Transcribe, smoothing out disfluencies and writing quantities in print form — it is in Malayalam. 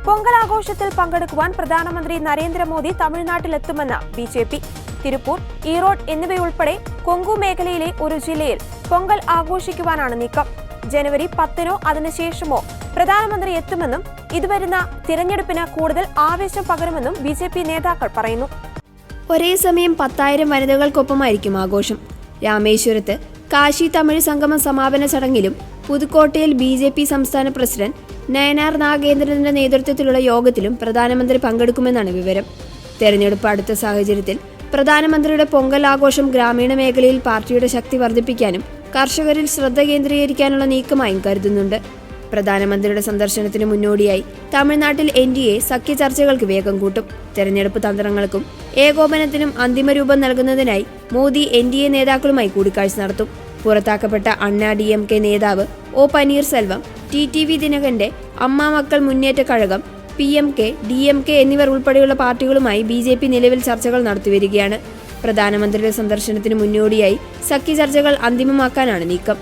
പൊങ്കൽ ആഘോഷത്തിൽ പങ്കെടുക്കുവാൻ പ്രധാനമന്ത്രി നരേന്ദ്രമോദി തമിഴ്നാട്ടിലെത്തുമെന്ന് ബിജെപി. തിരുപ്പൂർ, ഈറോഡ് എന്നിവയുൾപ്പെടെ കൊങ്കു മേഖലയിലെ ഒരു ജില്ലയിൽ പൊങ്കൽ ആഘോഷിക്കുവാനാണ് നീക്കം. ജനുവരി 10-നോ അതിനുശേഷമോ പ്രധാനമന്ത്രി എത്തുമെന്നും ഇത് വരുന്ന തിരഞ്ഞെടുപ്പിന് കൂടുതൽ ആവേശം പകരുമെന്നും ബിജെപി നേതാക്കൾ പറയുന്നു. ഒരേ സമയം 10,000 വനിതകൾക്കൊപ്പമായിരിക്കും ആഘോഷം. രാമേശ്വരത്ത് കാശി തമിഴ് സംഗമം സമാപന ചടങ്ങിലും പുതുക്കോട്ടയിൽ ബിജെപി സംസ്ഥാന പ്രസിഡന്റ് നയനാർ നാഗേന്ദ്രന്റെ നേതൃത്വത്തിലുള്ള യോഗത്തിലും പ്രധാനമന്ത്രി പങ്കെടുക്കുമെന്നാണ് വിവരം. തെരഞ്ഞെടുപ്പ് അടുത്ത സാഹചര്യത്തിൽ പ്രധാനമന്ത്രിയുടെ പൊങ്കൽ ആഘോഷം ഗ്രാമീണ മേഖലയിൽ പാർട്ടിയുടെ ശക്തി വർദ്ധിപ്പിക്കാനും കർഷകരിൽ ശ്രദ്ധ കേന്ദ്രീകരിക്കാനുള്ള നീക്കമായും കരുതുന്നുണ്ട്. പ്രധാനമന്ത്രിയുടെ സന്ദർശനത്തിന് മുന്നോടിയായി തമിഴ്നാട്ടിൽ NDA സഖ്യ ചർച്ചകൾക്ക് വേഗം കൂട്ടും. തെരഞ്ഞെടുപ്പ് തന്ത്രങ്ങൾക്കും ഏകോപനത്തിനും അന്തിമരൂപം നൽകുന്നതിനായി മോദി NDA നേതാക്കളുമായി കൂടിക്കാഴ്ച നടത്തും. പുറത്താക്കപ്പെട്ട അണ്ണാ DMK നേതാവ് O പനീർസെൽവം, TTV ദിനകരന്റെ അമ്മ മക്കൾ മുന്നേറ്റ കഴകം, PMK, DMK എന്നിവർ ഉൾപ്പെടെയുള്ള പാർട്ടികളുമായി BJP നിലവിൽ ചർച്ചകൾ നടത്തിവരികയാണ്. പ്രധാനമന്ത്രിയുടെ സന്ദർശനത്തിന് മുന്നോടിയായി സഖ്യ ചർച്ചകൾ അന്തിമമാക്കാനാണ് നീക്കം.